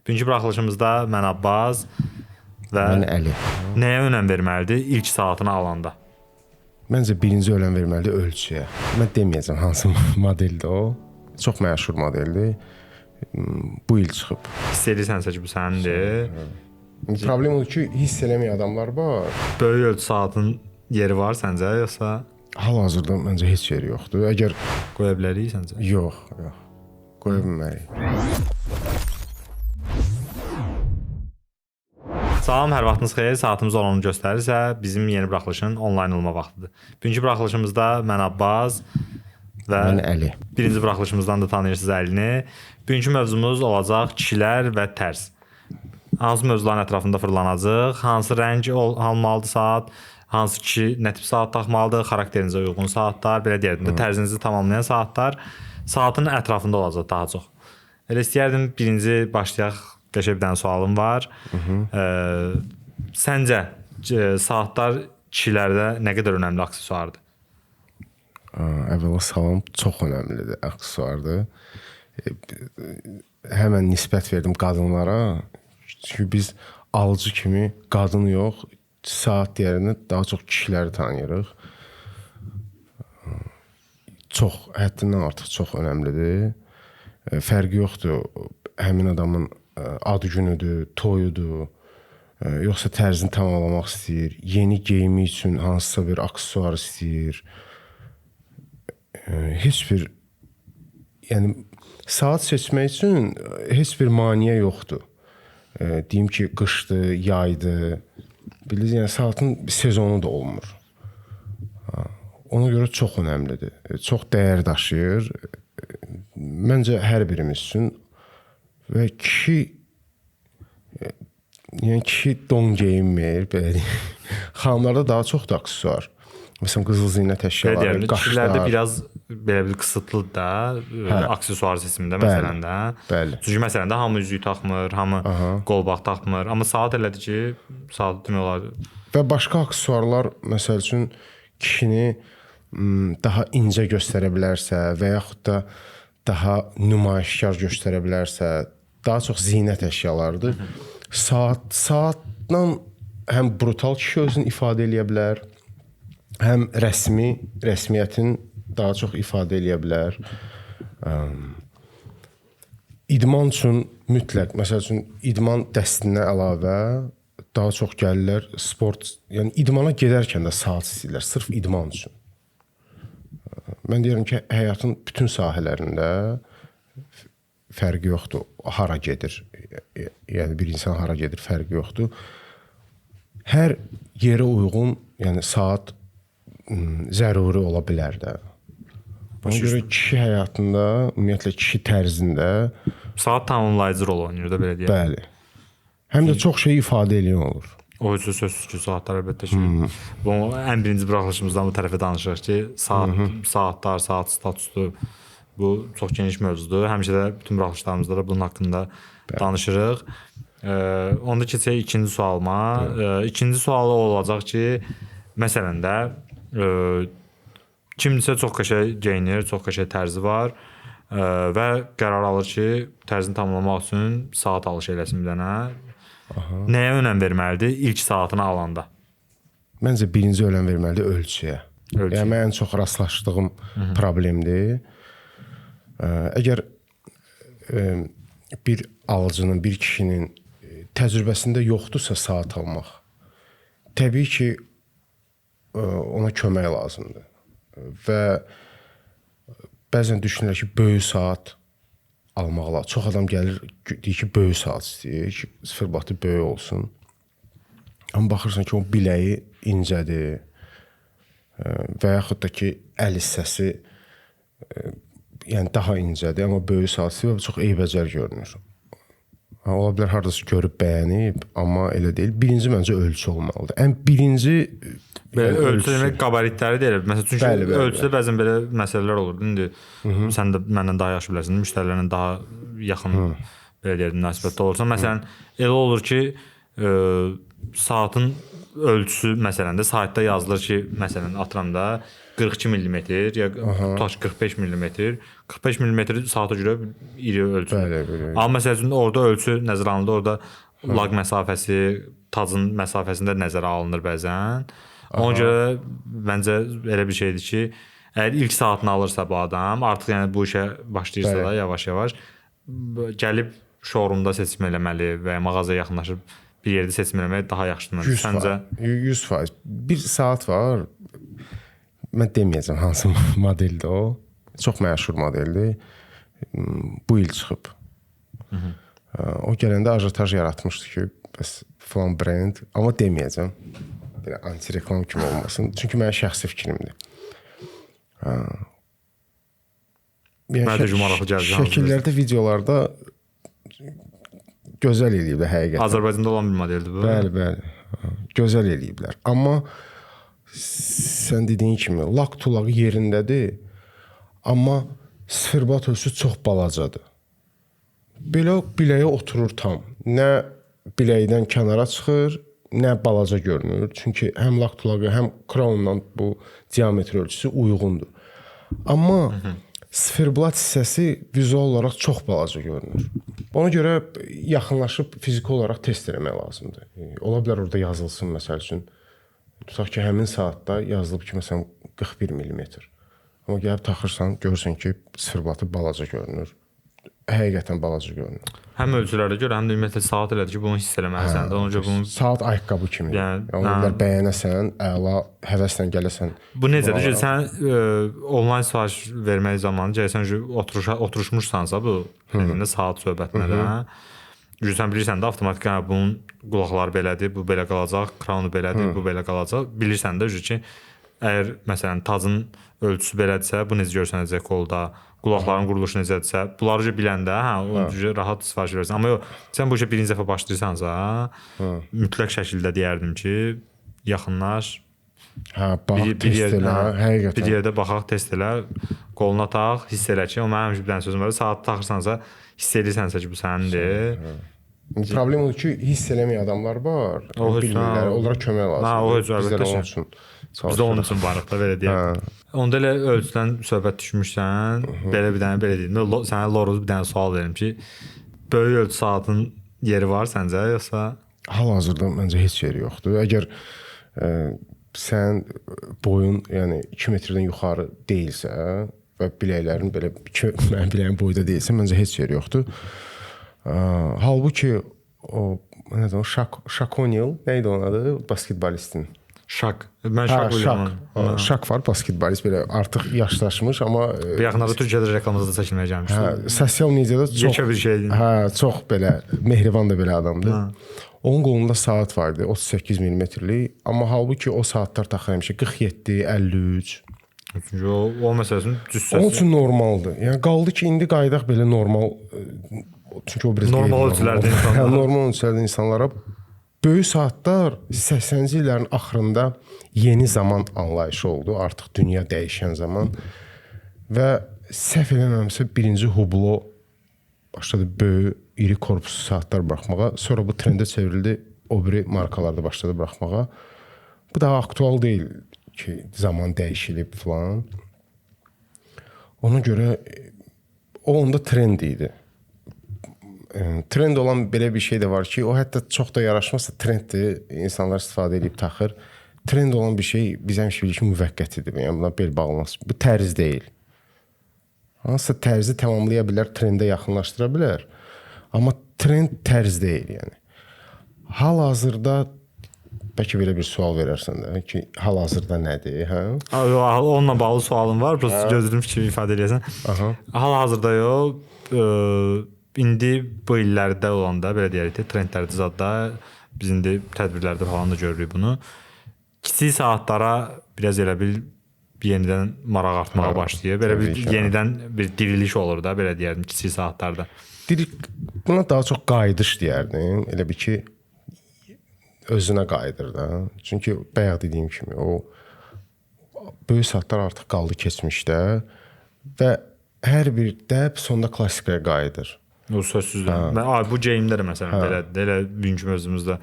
Bugünkü buraxılışımızda mən Abbas və Mən Əli. nəyə önəm verməlidir ilk saatını alanda? Məncə birinci önəm verməlidir ölçüyə. Mən deməyəcəm hansı modeldir o. Çox məşhur modeldir. Bu il çıxıb. Hiss edirsənsə ki, bu sənindir. Problem odur ki, hiss eləməyən adamlar var. Böyük ölçü saatın yeri var səncə, yoxsa Hal-hazırda məncə heç yeri yoxdur. Əgər qoya bilərik səncə? yox. Qoya bilmərik. Salam, hər vaxtınız xeyir. Saatımız 10-u göstərirsə, bizim yeni buraxılışın onlayn olma vaxtıdır. Bugünkü buraxılışımızda mən Abbas və Mən Əli. birinci buraxılışımızdan da tanıyırsınız Əlini. Bugünkü mövzumuz olacaq kişilər və tərz. Hansı mövzuların ətrafında fırlanacaq, hansı rəng almalıdır saat, hansı kişi nə tip saat taxmalıdır, xarakterinizə uyğun saatlar, belə deyək də tərzinizi tamamlayan saatlar saatın ətrafında olacaq daha çox. Elə istəyərdim birinci başlayaq. Qəşəng bir dənə sualım var. Səncə saatlar kişilərdə nə qədər önəmli aksesuardır? Əvvəla salam çox önəmlidir, aksesuardır. Həmən nisbət verdim qadınlara. Çünki biz alıcı kimi qadın yox, saat yerinə daha çox kişiləri tanıyırıq. Çox, həddindən artıq çox önəmlidir. Fərqi yoxdur, həmin adamın adı günüdür, toyudur, yoxsa tərzini tamamlamaq istəyir, yeni geyimi üçün hansısa bir aksesuar istəyir. Heç bir, yəni saat seçmək üçün heç bir maneə yoxdur. Deyim ki, qışdır, yaydır. Bilirsiniz, yəni saatın sezonu da olmur. Ona görə çox önəmlidir. Çox dəyər daşıyır. Məncə hər birimiz üçün. Və kişi don geyinmir, belə deyim. Xanımlarda daha çoxdur aksesuar. Məsələn, qızıl zinət əşyaları, qaşlar. Kişilərdə biraz belə bir qısıtlıdır da, aksesuar seçimində məsələn də. Bəli. Çünki məsələn də hamı üzük taxmır, hamı qolbaq taxmır, amma saat elədir ki, saat demək olar. Və başqa aksesuarlar məsəl üçün kişini daha incə göstərə bilərsə və yaxud da daha nümayişkar göstərə bilərsə, daha çox zinət əşyalarıdır. Saatla həm brutal kişi özünü ifadə eləyə bilər, həm rəsmiyyətin daha çox ifadə eləyə bilər. İdman üçün mütləq, məsəl üçün idman dəstinə əlavə daha çox gəlirlər sport, yəni idmana gedərkən də saat istəyirlər, sırf idman üçün. Mən deyirəm ki, həyatın bütün sahələrində fərqi yoxdur. Hara gedir? Yəni bir insan hara gedir, fərqi yoxdur. Hər yerə uyğun, yəni saat zəruri ola bilər də. Ona görə kişi həyatında, ümumiyyətlə kişi tərzində Saat tamamlayıcı rol oynayır da, belə deyək. bəli. Həm də çox şey ifadə edən olur. O üçün sözsüz ki, saatlar əlbəttə ki, bu ən birinci buraxılışımızdan bu tərəfə danışırıq ki, saatlar, saat statusu bu çox geniş mövzudur. Həmişə də bütün buraxılışlarımızda da bunun haqqında danışırıq. Onda keçək ikinci sualıma. İkinci sualı olacaq ki, məsələn də kimsə çox qəşəng geyinir, çox qəşəng tərzi var və qərar alır ki, tərzini tamamlamaq üçün saat alış eləsin bir dənə. Nəyə önəm verməlidir ilk saatını alanda? Məncə birinci önəm verməlidir ölçüyə. Yəni mən ən çox rastlaşdığım problemdir. Əgər bir alıcının, bir kişinin təcrübəsində yoxdursa saat almaq, təbii ki, ona kömək lazımdır. Və bəzən düşünürlər ki, böyük saat almaqla. Çox adam gəlir, deyir ki, böyük saat istəyir ki, sıfırbatı böyük olsun. Amma baxırsan ki, o biləyi incədir və yaxud da ki, əl hissəsi yəni daha incədir, amma böyük saat istəyir və çox eybəcər görünür. Ola bilər, haradasa görüb bəyənib, amma elə deyil. Birinci məncə ölçü olmalıdır. Ən birinci ölçü demək qabaritləri deyil. Məsələn, çünki ölçüdə bəzən belə məsələlər olur. İndi sən də məndən daha yaxşı bilərsən, müştərilərlə daha yaxın belə deyək münasibətdə olursan. Məsələn, elə olur ki, saatın ölçüsü məsələn də saytda yazılır ki, məsələn atıram da 42 mm ya tutaq 45 mm. 45 mm saata görə iri ölçü. Bəli. Amma məsəl üçün orada ölçü nəzərə alınır, orada lag məsafəsi, tacın məsafəsində nəzərə alınır bəzən. Ona görə məncə elə bir şeydir ki, əgər ilk saatını alırsa bu adam, artıq yəni bu işə başlayırsa da yavaş-yavaş gəlib showroomda seçim eləməli və ya mağazaya yaxınlaşıb bir yerdə seçim eləmək daha yaxşıdır. Səncə 100%. Bir saat var. Mən deməyəcəm hansı modeldir o. Çox məşhur modeldir. Bu il çıxıb. O gələndə ajotaj yaratmışdı ki, bəs falan brend, amma deməyəcəm. Belə anti-reklam kimi olmasın. Çünki mənim şəxsi fikrimdir. Mənə də maraqlı gəldi. Şəkillərdə, videolarda gözəl eləyiblər həqiqətən. Azərbaycanda olan bir modeldir bu. Bəli. Gözəl eləyiblər. Amma sən dediyin kimi lak tulağı yerindədir. Amma sıfırbat ölçüsü çox balacadır. Belə biləyə oturur tam. Nə biləkdən kənara çıxır, nə balaca görünür. Çünki həm lak tulağı, həm crownla bu diametr ölçüsü uyğundur. Amma sıfırbat hissəsi vizual olaraq çox balaca görünür. Ona görə yaxınlaşıb fiziki olaraq test eləmək lazımdır. Ola bilər orada yazılsın məsəl üçün. Tutaq ki, həmin saatda yazılıb ki, məsələn 41 mm. Amma gəlib taxırsan, görürsən ki, sıfırbatı balaca görünür. Həqiqətən balaca görünür. Həm ölçülərə görə, həm də ümumiyyətlə saat elədir ki, bunu hiss eləməlisən də. Ona görə bunu saat ayaqqabı kimidir. Yəni onlar bəyənəsən, əla, həvəslə gələsən. Bu necədir ki, sən onlayn sifariş vermək zamanı gəlsən oturuşmuşsansa bu filmində saat söhbətinə də, sən bilirsən də avtomatik bunun qulaqları belədir, bu belə qalacaq, kraunu belədir, bu belə qalacaq. Bilirsən də ki, əgər məsələn tacın ölçüsü belədirsə, bu necə görsənəcək qolda, qulaqların quruluşu necədirsə, bunları biləndə, rahat sifariş verərsən. Amma yox, sən bu işə birinci dəfə başlayırsansa, mütləq şəkildə deyərdim ki, yaxınlaş, bax, test elə, həqiqətən. Bir yerdə baxaq, test elə, qoluna tax, hiss elə ki, o mənim həmişə bir dənə sözüm var, saat taxırsansa, hiss edirsənsə ki, bu sənindir. Problem odur ki, hiss eləməyən adamlar var, bilmirlər, onlara kömək lazımdır. Bizlər onun üçün. Biz də onun üçün varıq da, belə deyək. Onda elə ölçüdən söhbət düşmüşsən, belə bir dənə belə deyim. Sənə Loruz bir dənə sual verim ki, böyük ölçü saatın yeri var səncə, yoxsa? Hal-hazırda məncə heç yeri yoxdur. Əgər sən boyun, yəni 2 metrdən yuxarı deyilsə və biləklərin belə mənim biləyim boyda deyilsə, məncə heç yeri yoxdur. Halbuki o nədir o Shaq O'Neal, nə idi onun adı? Basketbolistin. Şak. Mən Şak William'ım. Şak var, basketbolist belə artıq yaşlaşmış, amma yaxınlarda Türkiyədə reklamımızda çəkilməyə gəlmişdi. Sosial mediada çox bir şeydir. Çox belə mehriban da belə adamdır. Onun qolunda saat vardı, 38 mm-lik, amma halbuki o saatlar taxır həmişə 47, 53. Çünki o məsələsinin cüssəsi. Onun üçün normaldır. Yəni qaldı ki, indi qayıdaq belə normal, çünki o biraz normal ölçülərdə insanlara. Normal ölçülərdə insanlara böyük saatlar 80-ci illərin axırında yeni zaman anlayışı oldu. Artıq dünya dəyişən zaman və səhv eləməmsə birinci Hublot başladı böyük, iri korpuslu saatlar buraxmağa. Sonra bu trendə çevrildi, o biri markalarda başladı buraxmağa. Bu daha aktual deyil ki, zaman dəyişilib falan. Ona görə o onda trend idi. Trend olan belə bir şey də var ki, o hətta çox da yaraşmazsa trenddir, insanlar istifadə edib taxır. Trend olan bir şey biz həmişə bilirik ki, müvəqqətidir. Yəni buna bel bağlaması. Bu tərz deyil. Hansısa tərzi tamamlaya bilər, trendə yaxınlaşdıra bilər. Amma trend tərz deyil, yəni. Hal-hazırda bəlkə belə bir sual verərsən də ki, hal-hazırda nədir, hə? Onunla bağlı sualım var, prosta gözlədiyim fikri ifadə edəsən. Hal-hazırda yox, indi bu illərdə olanda, belə deyək, trendlərdə zadda, biz indi tədbirlərdə falan da görürük bunu. Kiçik saatlara biraz elə bil yenidən maraq artmağa başlayır. Belə bir yenidən bir diriliş olur da, belə deyərdim, kiçik saatlarda. Buna daha çox qayıdış deyərdim. Elə bir ki, özünə qayıdır da. Çünki bayaq dediyim kimi, o böyük saatlar artıq qaldı keçmişdə və hər bir dəb sonda klassikaya qayıdır. O sözsüzdən. Bu geyimdə də məsələn belədir. Elə bugünkü mövzumuzda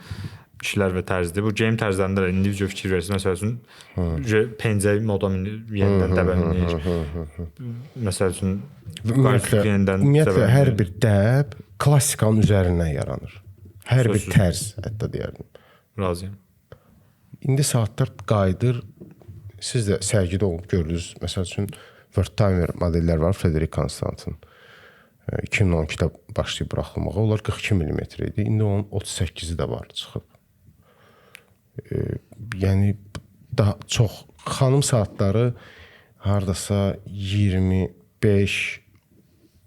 kişilər və tərzdir. Bu geyim tərzlərində də individual fikir verirsiniz. Məsəl üçün pencək moda yenidən dəbələnir. Məsəl üçün ümumiyyətlə hər bir dəb klassikanın üzərindən yaranır. Hər bir tərz hətta deyərdim. Razıyam. İndi saatlar qayıdır. Siz də sərgidə olub gördünüz. Məsəl üçün Wertheimer modellər var, Frederic Constantin. 2012-də başlayıb buraxılmağa. Onlar 42 mm idi. İndi onun 38-i də var çıxıb. Yəni daha çox xanım saatları hardasa 25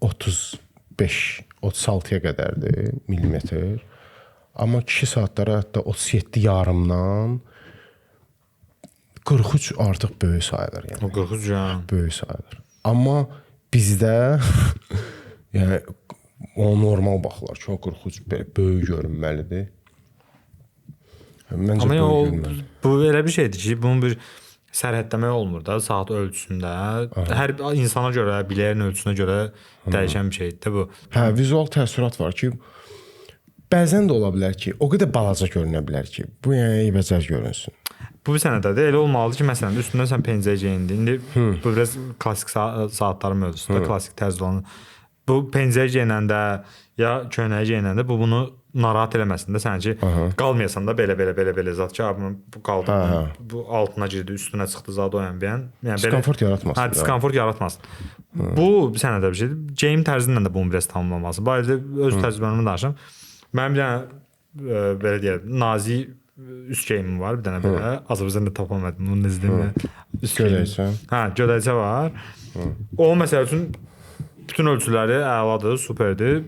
35 36-ya qədərdir millimetr. Amma kişi saatları hətta 37 yarımdan 43 artıq böyük sayılır yəni. O 43 ya. Böyük sayılır. Amma bizdə yəni o normal baxırlar ki, o 43 böyük görünməlidir. Məncə amma böyük görünməlidir. bu elə bir şeydir ki, bunun bir sərhədləmək olmur da saat ölçüsündə. Hər insana görə, biləyin ölçüsünə görə dəyişən bir şeydir də bu. Hə, vizual təəssürat var ki, bəzən də ola bilər ki, o qədər balaca görünə bilər ki, bu yəni eybəcər görünsün. Bu bir sənədədir. Elə olmalıdır ki, məsələn, üstündən sən pencək geyindin. İndi bu biraz klassik saatların mövzusudur, klassik tərzdə olan. Bu pencək geyinəndə ya köynəyi geyinəndə bunu narahat eləməsin də sən ki, qalmayasan da belə zat ki, bu qaldı, bu altına girdi, üstünə çıxdı zat o yəni. Diskomfort yaratmasın. Hə, diskomfort yaratmasın. Bu bir sənədə bir şeydir. Geyim tərzindən də bunu biraz tamamlaması. Bu ayda öz təcrübəmdən danışım. Mənim bir dənə belə deyək, nazik üst geyimim var, bir dənə belə. Azərbaycanda tapamadım. Bunu izləyim. Gödəkçə. Hə, gödəkçə var. O məsəl üçün bütün ölçüləri əladır, superdir.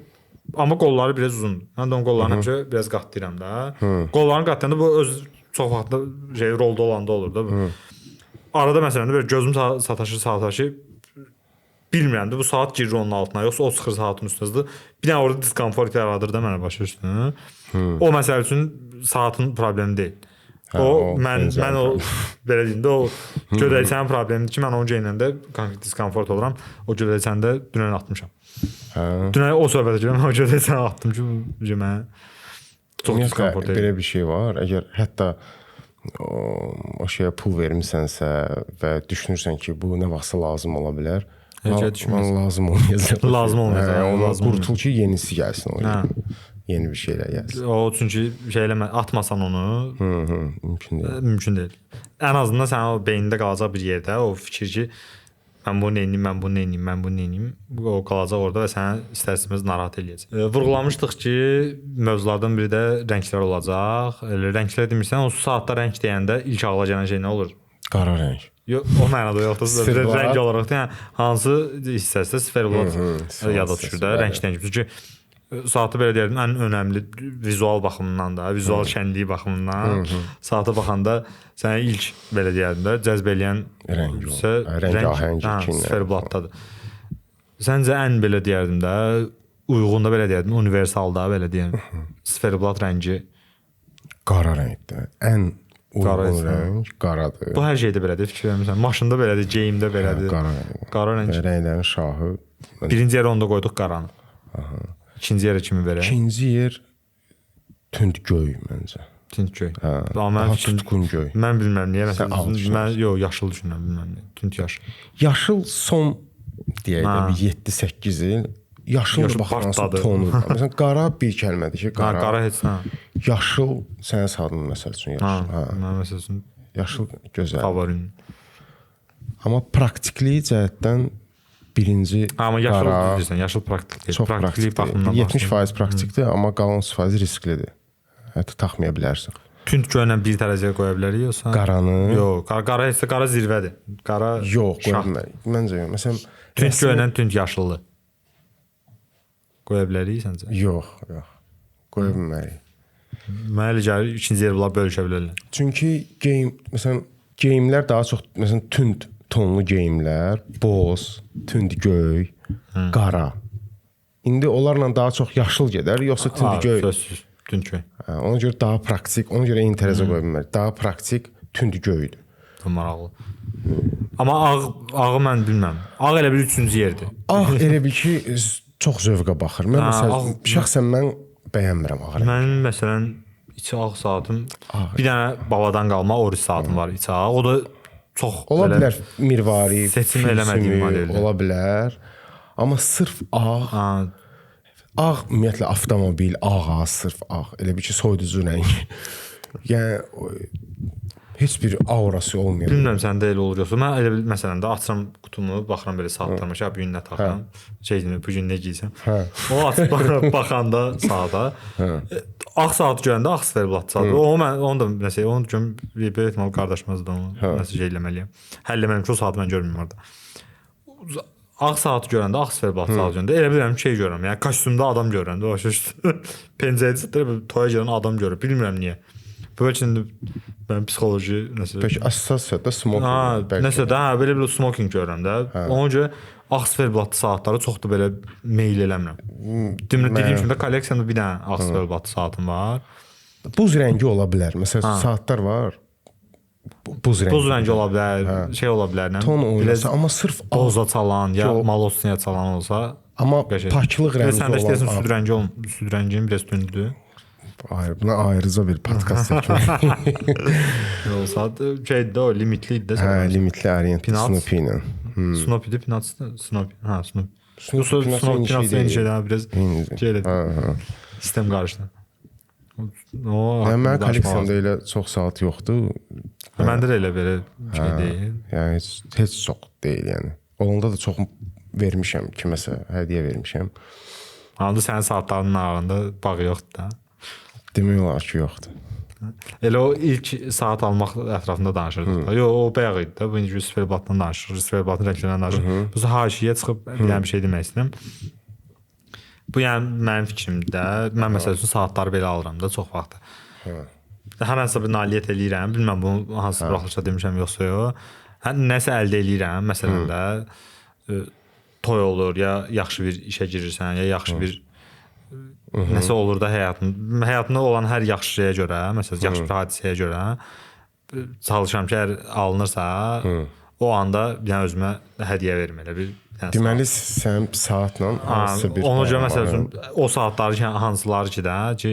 Amma qolları biraz uzundur. Mən də onun qollarını həmişə biraz qatlayıram da. Qollarını qatlayanda bu öz çox vaxtda rolda olanda olur da bu. Arada məsələn belə gözüm sataşı bilmirəm də bu saat girir onun altına, yoxsa o çıxır saatın üstünə. Bir dənə orada diskomfort yaradır da mənə başa üstünə. O məsəl üçün saatın problemi deyil. O mən o belə deyim də o gödəkçənin problemidir ki, mən onu geyinəndə konkret diskomfort oluram. O gödəkçəni də dünən atmışam. Dünən o söhbətə girəm, o gödəkçəni atdım ki, mən çox diskomfort edir. Belə bir şey var. Əgər hətta o şeyə pul vermisənsə və düşünürsən ki, bu nə vaxtsa lazım ola bilər. Lazım olmayacaq. Lazım olmayacaq. Qurtul ki, yenisi gəlsin o. Yeni bir şeylər gəlsin. O çünki şey eləmə, atmasan onu, mümkün deyil. Mümkün deyil. Ən azından sənin o beynində qalacaq bir yerdə o fikir ki, mən bunu eləyim. O qalacaq orada və səni istər-istəməz narahat eləyəcək. Vurğulamışdıq ki, mövzulardan biri də rənglər olacaq. Elə rənglər demirsən, o saatda rəng deyəndə ilk ağla gələn şey nə olur? Qara rəng. Yox, o mənada yoxdur. Rəng olaraq da, yəni hansı hissəsində sferblat yada düşür də, rəngdən. Çünki saatı belə deyərdim, ən önəmli vizual baxımından da, vizual şənliyi baxımından saata baxanda səni ilk belə deyərdim də cəzb eləyən rəng ahəngi sferblatdadır. Səncə ən belə deyərdim də uyğun da belə deyərdim, universal da belə deyəm. Sferblat rəngi qara rəngdir. Ən uyğun rəng qaradır. Bu hər şeydə belədir, fikir vermirsən. Maşında belədir, geyimdə belədir. Qara rəng. Rənglərin şahı. Birinci yerə onda qoyduq qaranı. İkinci yerə kimi verək? İkinci yer tünd göy məncə. Tünd göy. Daha tutqun göy. Mən bilməm niyə məsələn. Mən yaşıl düşünürəm, bilməm niyə. Tünd yaşıl. Yaşıl son deyək də bir 7-8 il yaşıl baxması tonu. Məsələn qara bir kəlmədir ki, qara. Qara heç nə. Yaşıl sənin adın məsəl üçün yaşıl. Mən məsəl üçün yaşıl gözəl. Favorim. Amma praktikliyi cəhətdən birinci amma yaşıl deyirsən, yaşıl praktik deyil. Praktiklik baxımından 70% praktikdir, amma qalan 30% risklidir. Hətta taxmaya bilərsən. Tünd göylə bir dərəcəyə qoya bilərik yoxsa? Qaranı? Yox, qara heç də qara zirvədir. Qara yox, qoya bilmərik. Məncə yox. Məsələn, tünd göylə tünd yaşıllı. Qoya bilərik səncə? Yox. Qoya bilmərik. Mənə elə gəlir ikinci yer bunlar bölüşə bilərlər. Çünki geyimlər daha çox məsələn tünd tonlu geyimlər, boz, tünd göy, qara. İndi onlarla daha çox yaşıl gedər, yoxsa tünd göy? Sözsüz, tünd göy. Ona görə daha praktik, ona görə interezə qoya bilmərik. Daha praktik tünd göydür. Bu maraqlı. Amma ağı mən bilməm. Ağ elə bir üçüncü yerdir. Ağ elə bir ki çox zövqə baxır. Mən məsələn şəxsən mən bəyənmirəm ağ rəngi. Mənim məsələn içi ağ saatım, bir dənə babadan qalma Oris saatım var içi ağ. O da çox Ola bilər mirvari, seçim eləmədiyim modeldir. Ola bilər. Amma sırf ağ, ağ ümumiyyətlə avtomobil, ağ, sırf ağ. Elə bir ki, soyuducu rəng. Yəni heç bir aurası olmayan. Bilmirəm səndə elə olur yoxsa. Mən elə bil məsələn də açıram qutumu, baxıram belə saatlarıma ki, bu gün nə taxıram, bu gün nə giysəm. O açıb baxanda saata, ağ saatı görəndə ağ sferblat saatı. Onu da nəsə, onu görüm, bir ehtimal qardaşımız da onu nəsə şey eləməliyəm. Həll eləməliyəm ki, o saatı mən görməyim orada. Ağ saatı görəndə ağ sferblat saatı görəndə elə bilirəm şey görürəm. Yəni kostyumda adam görürəm. Pencəyədə satır, toya gələn adam görürəm. Bilmirəm niyə. Bu üçün mən psixoloji nəsə. Peki assosiasiyada smoking. Nəsə də belə bir smoking görürəm də. Ona görə ağ sferblatlı saatları çox da belə meyl eləmirəm. Dediyim kimi də kolleksiyamda bir dənə ağ sferblatlı saatım var. Buz rəngi ola bilər. Məsələn, saatlar var. Buz rəngi ola bilər, şey ola bilər, nə? Ton oynasa, amma sırf boza çalan ya malosniya çalan olsa, amma paklıq rəngi olan. Sən süd rəngin biraz tündür. Hayır, buna ayrıca bir podkast çəkmək. Olsa şeydə o limitli idi də. Hə, limitli Orient Snoopy ilə. Snoopy-də Peanuts-da, Snoopy. Hə, Snoopy. Snoopy şeydən biraz şeydə. Sistem qarışdı. Mənim kolleksiyamda elə çox saat yoxdur. Məndə də elə belə şey deyil. Yəni heç çox deyil yəni. Olanda da çox vermişəm, kiməsə hədiyyə vermişəm. Onda sənin saatlarının ağında bağı yoxdur da. Demək olar ki, yoxdur. Elə o ilk saat almaq ətrafında danışırdıq. Yox, o bayaq idi də. Bu incə sferbatdan danışırıq, sferbatın rənglərindən danışırıq. Bu haşiyə çıxıb bir şey demək istəyirəm. Bu yəni mənim fikrimdə, mən məsəl üçün saatları belə alıram da çox vaxt. Hər hansı bir nailiyyət eləyirəm, bilməm bunu hansı buraxılışda demişəm yoxsa yox. Nəsə əldə eləyirəm, məsələn də toy olur, ya yaxşı bir işə girirsən, ya yaxşı bir nəsə olur da həyatında olan hər yaxşı şeyə görə, məsələn, yaxşı bir hadisəyə görə çalışıram ki, əgər alınırsa, o anda yəni özümə hədiyyə verim elə bir. Deməli sən saatla hansısa bir ona görə məsələn o saatları ki, hansıları ki də ki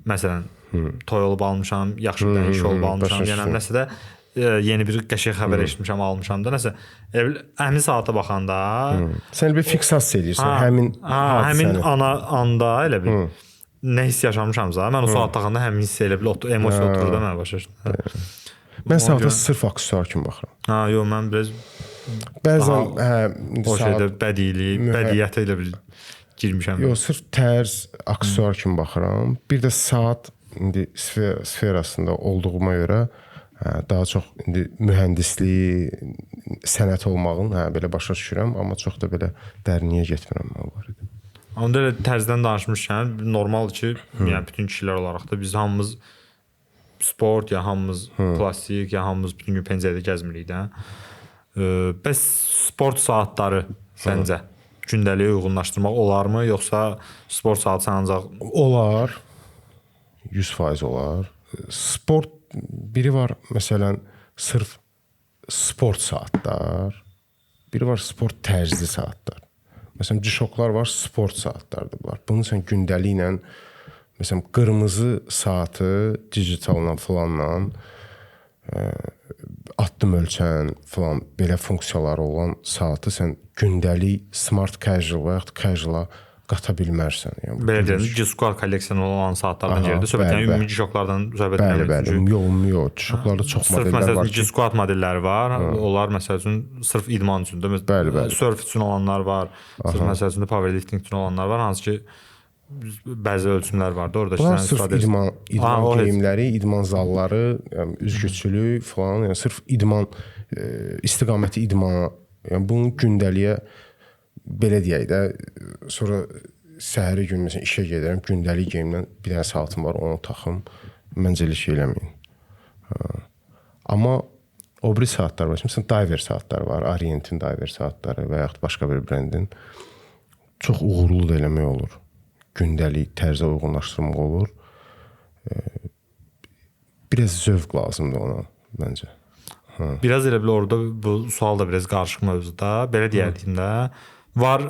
məsələn toy olub almışam, yaxşı bir iş olub almışam, yəni nəsə də yeni bir qəşəng xəbər eşitmişəm, almışam da nəsə həmin saata baxanda sən bir fiksasiya edirsən həmin anda elə bir nə hiss yaşamışamsa mən o saat taxanda həmin hiss elə bir emosiya oturur da mənə başa düşdü. Mən saata sırf aksesuar kimi baxıram. Yox, mən biraz bəzən o şeydə bədiyyətə elə bir girmişəm. Yox, sırf tərz, aksesuar kimi baxıram. Bir də saat indi sferasında olduğuma görə daha çox indi mühəndislik, sənət olmağın belə başa düşürəm, amma çox da belə dərinliyə getmirəm mən var idi. Onda elə tərzdən danışmışkən normaldır ki, yəni bütün kişilər olaraq da biz hamımız sport ya hamımız klassik ya hamımız bütün gün pəncərədə gəzmirik də. Bəs sport saatları səncə gündəliyə uyğunlaşdırmaq olarmı, yoxsa sport saatı sən ancaq olar. 100% olar. Sport biri var məsələn sırf sport saatlar, biri var sport tərzli saatlar. Məsələn G-Shocklar var, sport saatlardır bunlar. Bunu sən gündəliklə məsələn qırmızı saatı digitalı falanla addım ölçən falan belə funksiyaları olan saatı sən gündəlik smart casual və yaxud casual qata bilmərsən. Yəni belə deyək, G-Squad kolleksiyonu olan saatlardan gəldi. Söhbət yəni ümumi G-Shocklardan söhbət edilir. Bəli, yox, G-Shocklarda çox modellər var. G-Squad modelləri var. Onlar məsəl üçün sırf idman üçün də, surf üçün olanlar var. Sırf məsəl üçün powerlifting üçün olanlar var. Hansı ki bəzi ölçümlər var da orada. Bunlar sırf idman geyimləri, idman zalları, yəni üzgüçülük falan, yəni sırf idman istiqaməti idmana. Yəni bunu gündəliyə belə deyək də, sonra səhəri gün məsələn işə gedirəm, gündəlik geyimdən bir dənə saatım var, onu taxım, məncə elə şey eləməyin. Amma o biri saatlar var, məsələn diver saatlar var, Orientin diver saatları və yaxud başqa bir brendin çox uğurlu da eləmək olur. Gündəlik tərzə uyğunlaşdırmaq olur. Biraz zövq lazımdır ona məncə. Biraz elə bil orada bu sual da biraz qarışıq mövzuda. Belə deyərdiyim də var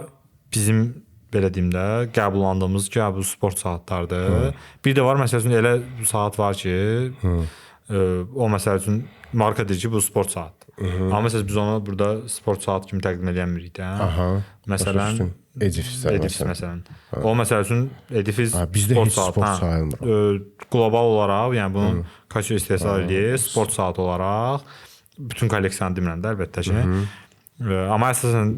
bizim belə deyim də, qəbullandığımız ki, bu sport saatlardır. Bir də var məsəl üçün elə saat var ki, o məsəl üçün marka deyir ki, bu sport saatdır. Amma məsələn biz onu burada sport saat kimi təqdim edəmirik də. Məsələn, Edifis məsələn. O məsəl üçün Edifis bizdə sport heç sport sayılmır. Qlobal olaraq, yəni bunun Casio istehsal edir, sport saat olaraq bütün kolleksiyanı demirəm də əlbəttə ki. Amma əsasən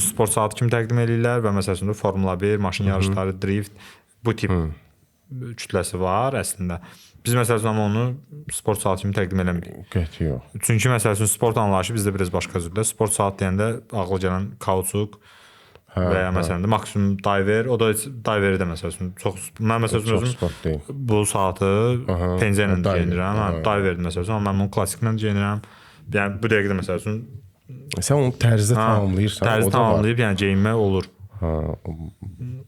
sport saatı kimi təqdim edirlər və məsələn Formula 1, maşın yarışları, drift bu tip kütləsi var əslində. Biz məsələn onu sport saatı kimi təqdim eləmirik. Qəti yox. Çünki məsələn sport anlayışı bizdə biraz başqa cürdür. Sport saat deyəndə ağla gələn kauçuk və ya məsələn də maksimum diver, o da diveri də məsələn çox mən məsələn özüm bu saatı penzə ilə geyinirəm. Diver məsələn, amma mən bunu klassiklə geyinirəm. Yəni bu dəqiqədə məsələn sən onu tərzdə tamamlayırsan, tərzi tamamlayıb yəni geyinmək olur.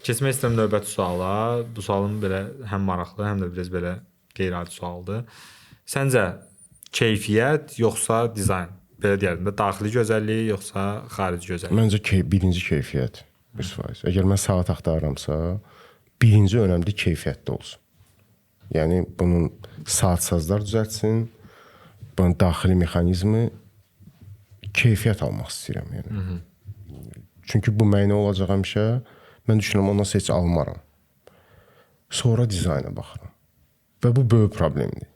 Keçmək istəyirəm növbəti suala. Bu sualın belə həm maraqlı, həm də biraz belə qeyri-adi sualdır. Səncə keyfiyyət yoxsa dizayn? Belə deyərdim də, daxili gözəllik yoxsa xarici gözəllik? Məncə birinci keyfiyyət 100%. Əgər mən saat axtarıramsa, birinci önəmli keyfiyyətli olsun. Yəni bunun saatsazlar düzəltsin, bunun daxili mexanizmi keyfiyyət almaq istəyirəm yəni. Çünki bu mənə olacaq həmişə. Mən düşünürəm ondan heç almaram. Sonra dizayna baxıram. Və bu böyük problemdir.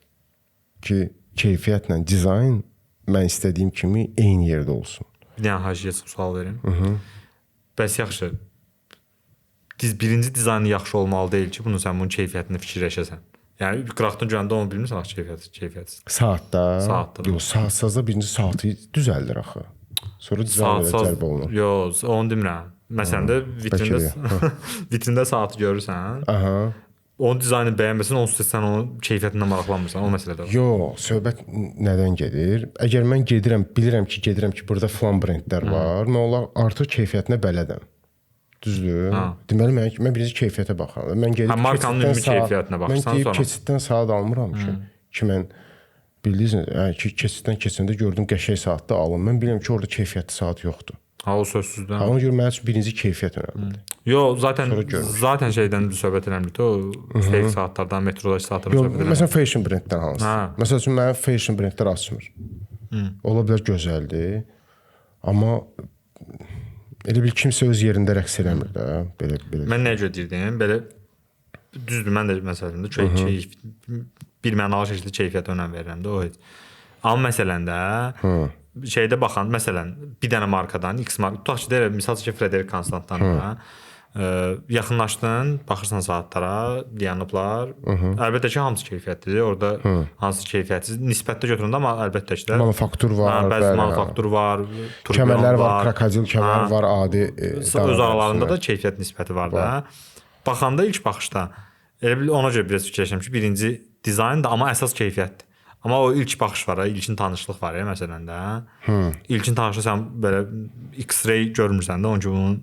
Ki keyfiyyətlə dizayn mən istədiyim kimi eyni yerdə olsun. Bir dənə haşiyə sual verim. Bəs yaxşı. Birinci dizaynı yaxşı olmalı deyil ki, sən bunun keyfiyyətini fikirləşəsən. Yəni qıraqdan görəndə onu bilmirsən axı keyfiyyətsiz. Saatda? Saatda. Yox, saatsazda birinci saatı düzəldir axı. Sonra dizaynə cəlb olunur. Yox, onu demirəm. Məsələn də vitrində saatı görürsən. Onun dizaynı bəyənməsən, onsuz sən onun keyfiyyətindən maraqlanmırsan, o məsələ də var. Yox, söhbət nədən gedir? Əgər mən bilirəm ki, burada filan brendlər var, mən onlar artıq keyfiyyətinə bələdəm. Düzdür? Deməli mən birinci keyfiyyətə baxıram. Mən gedib markanın ümumi keyfiyyətinə baxırsan sonra. Mən gedib keçiddən saat almıram ki, mən bildiniz ki, keçiddən keçəndə gördüm qəşəng saatda alım. Mən bilirəm ki, orada keyfiyyətli saat yoxdur. O sözsüzdən. Ona görə mənim üçün birinci keyfiyyət önəmlidir. Yox, zaten şeydən söhbət eləmirdik. O fake saatlardan, metrodakı saatlardan söhbət eləmirdik. Məsələn, fashion brenddən hansı? Məsəl üçün mənim fashion brendlər açmır. Ola bilər gözəldir, amma elə bil kimsə öz yerində rəqs eləmir də. Belə. Mən nəyə görə deyirdim? Belə düzdür, mən də məsələn də bir mənalı şəkildə keyfiyyətə önəm verirəm də o heç. Amma məsələn də şeydə baxan, məsələn, bir dənə markadan, X marka, tutaq ki, deyirəm, misal ki, Frederic Constantdan yaxınlaşdın, baxırsan saatlara, dayanıblar. Əlbəttə ki, hamısı keyfiyyətlidir. Orada hansı keyfiyyətsiz nisbətdə götürəndə, amma əlbəttə ki, manufaktur var, bəzi manufaktur var, kəmərlər var, krokodil kəmər var, adi öz aralarında da keyfiyyət nisbəti var da. Baxanda ilk baxışda elə bil ona görə biraz fikirləşirəm ki, birinci dizayn da, amma əsas keyfiyyətdir. Amma o ilk baxış var, ilkin tanışlıq var məsələn də. İlkin tanışlıq sən belə X-ray görmürsən də, onun ki bunun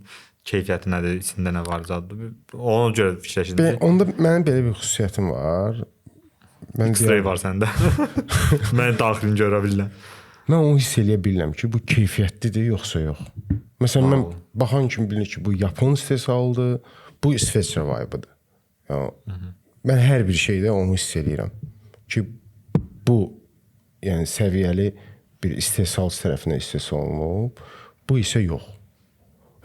keyfiyyəti nədir, içində nə var zadı. Ona görə fikirləşirəm. Onda mənim belə bir xüsusiyyətim var. X-ray var səndə. Mən daxilini görə bilirəm. Mən onu hiss eləyə bilirəm ki, bu keyfiyyətlidir yoxsa yox. Məsələn, mən baxan kimi bilir ki, bu Yapon istehsalıdır, bu İsveçrə vibe'ıdır. Mən hər bir şeydə onu hiss eləyirəm ki, bu yəni səviyyəli bir istehsal tərəfindən istehsal olunub, bu isə yox.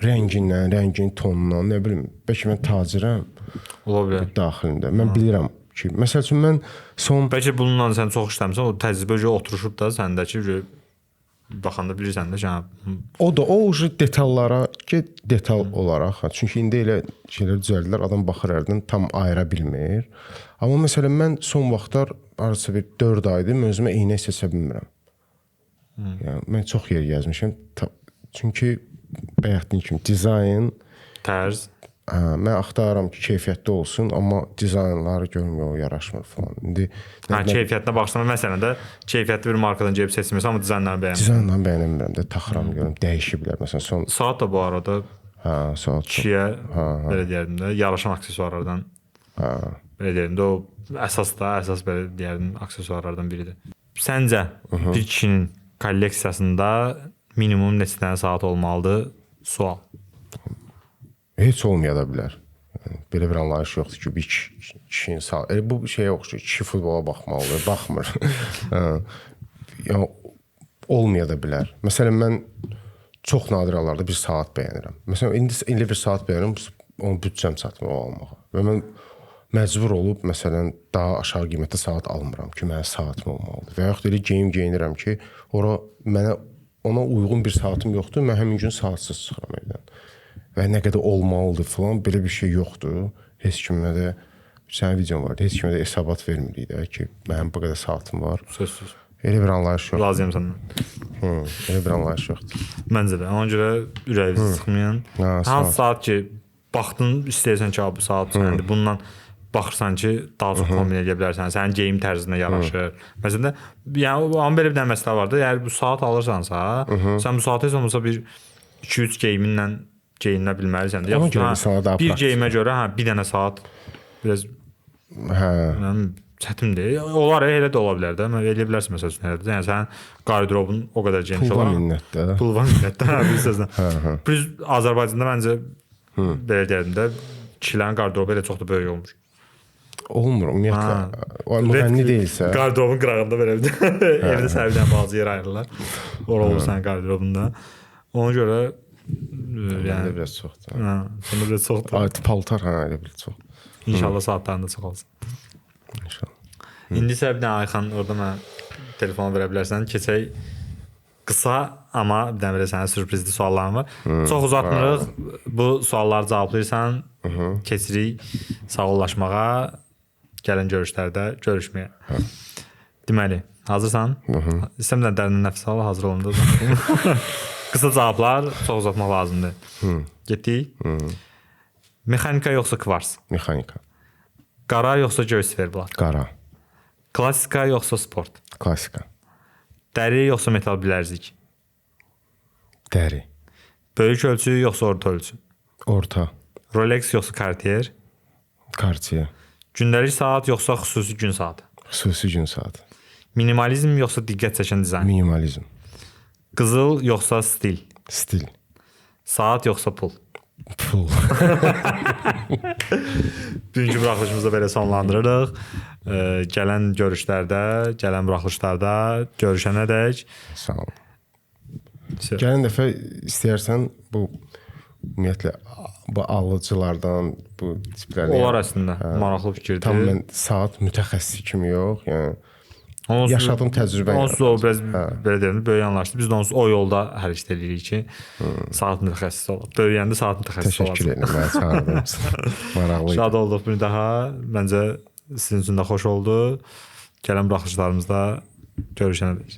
Rəngindən, rəngin tonundan, nə bilim, bəlkə mən tacirəm. Ola bilər. Daxilində. Mən bilirəm ki, məsəl üçün mən bəlkə bununla sən çox işləmirsən, o təcrübə oturuşub da səndəki baxanda bilirsən də o da o detallara detal olaraq, çünki indi elə şeylər düzəldilər, adam baxır hərdən tam ayıra bilmir. Amma məsələn mən son vaxtlar arası bir 4 aydır özümə eynək seçə bilmirəm. Yəni mən çox yer gəzmişəm. Çünki bayaqdın kimi dizayn, tərz. Mən axtarıram ki, keyfiyyətli olsun, amma dizaynları görmür, yaraşmır falan. İndi keyfiyyətinə baxsam, məsələn də keyfiyyətli bir markadan gəlib seçmirsən, amma dizaynlarını bəyənmirəm. Dizaynlarını bəyənmirəm də, taxıram görüm, dəyişiblər. Məsələn, saat da bu arada saat kişiyə belə deyərdim də, yaraşan aksesuarlardan. Belə deyərdim də, o əsas belə deyərdim aksesuarlardan biridir. Səncə bir kişinin kolleksiyasında minimum neçə dənə saat olmalıdır? Sual. Heç olmaya da bilər. Yəni, belə bir anlayış yoxdur ki, bir kişinin saat. Bu şeyə oxşuyur. Kişi futbola baxmalıdır, baxmır. Yəni olmaya da bilər. Məsələn, mən çox nadir hallarda bir saat bəyənirəm. Məsələn, indi bir saat bəyənirəm, onun büdcəm çatmır o almağa. Və mən məcbur olub, məsələn, daha aşağı qiymətdə saat almıram ki, mənim saatım olmalıdır. Və yaxud elə geyinirəm ki, ona uyğun bir saatım yoxdur, mən həmin gün saatsız çıxıram evdən. Və nə qədər olmalıdır falan, belə bir şey yoxdur. Heç kimə də, sənin videon vardı, heç kimə də hesabat vermirik də ki, mənim bu qədər saatım var. Sözsüz. Elə bir anlayış yoxdur. Razıyam səndən. Elə bir anlayış yoxdur. Məncə də. Ona görə ürəyinizi sıxmayın. Hansı saat ki, baxdın, istəyirsən ki, bu saat səndir. Bundan baxırsan ki, daha çox kombinə edə bilərsən. Sənin geyim tərzinə yaraşır. Məsələn, yəni amma belə bir dənə məsələ var da, əgər bu saat alırsansa, sən bu saatı heç olmasa bir 2-3 geyiminlə geyinə bilməlisən. Ona görə insana daha bir geyimə görə bir dənə saat biraz çətindir. Olar, elə də ola bilər də. Eləyə bilərsən məsəl üçün elə də. Yəni sənin qardırobun o qədər geniş olar. Pul var minnətdə. Bir sözlə. Biz Azərbaycanda məncə belə deyərim də, kişilərin qardırobu elə çox da böyük olmur. Olmur, ümumiyyətlə. O müğənni deyilsə. Qardırobun qırağında belə bir evdə sənə bir dənə balaca yer ayırırlar. Ora olur sənin qardırobunda. Ona görə yəni biraz çoxdur. Səndə biraz çoxdur. Paltar elə bir çox. İnşallah saatlarında çox olsun. İnşallah. İndi isə bir dənə Ayxan orada mənə telefon verə bilərsən. Keçək qısa, amma bir dənə belə sənə sürprizli suallarım var. Çox uzatmırıq. Bu sualları cavablayırsan, keçirik sağollaşmağa, gələn görüşlərdə görüşməyə. Deməli, hazırsan? İstəmirəm dərin nəfəs al, hazır olun da. Qısa cavablar, çox uzatmaq lazımdır. Getdik. Mexanika yoxsa kvars? Mexanika. Qara yoxsa göy sferblat? Qara. Klassika yoxsa sport? Klassika. Dəri yoxsa metal bilərzik? Dəri. Böyük ölçü yoxsa orta ölçü? Orta. Rolex yoxsa Cartier? Cartier. Gündəlik saat yoxsa xüsusi gün saatı? Xüsusi gün saatı. Minimalizm yoxsa diqqət çəkən dizayn? Minimalizm. Qızıl yoxsa stil? Stil. Saat yoxsa pul? Pul. Bugünkü buraxılışımızda belə sonlandırırıq. Gələn görüşlərdə, gələn buraxılışlarda görüşənədək sağ ol. Gələn dəfə istəyərsən bu ümumiyyətlə bu alıcılardan bu tiplərdən olar əslində maraqlı fikirdir. Tam mən saat mütəxəssisi kimi yox, yəni yaşadığım təcrübə. Onsuz o biraz belə deyim, böyük anlaşdı. Biz də onsuz o yolda hərəkət edirik ki, saat mütəxəssisi olaq. Böyüyəndə saat mütəxəssisi olaq. Təşəkkür edirəm, məni çağırdığınız üçün. Maraqlı. Şad olduq bir daha. Məncə sizin üçün də xoş oldu. Gələn buraxılışlarımızda görüşənədək.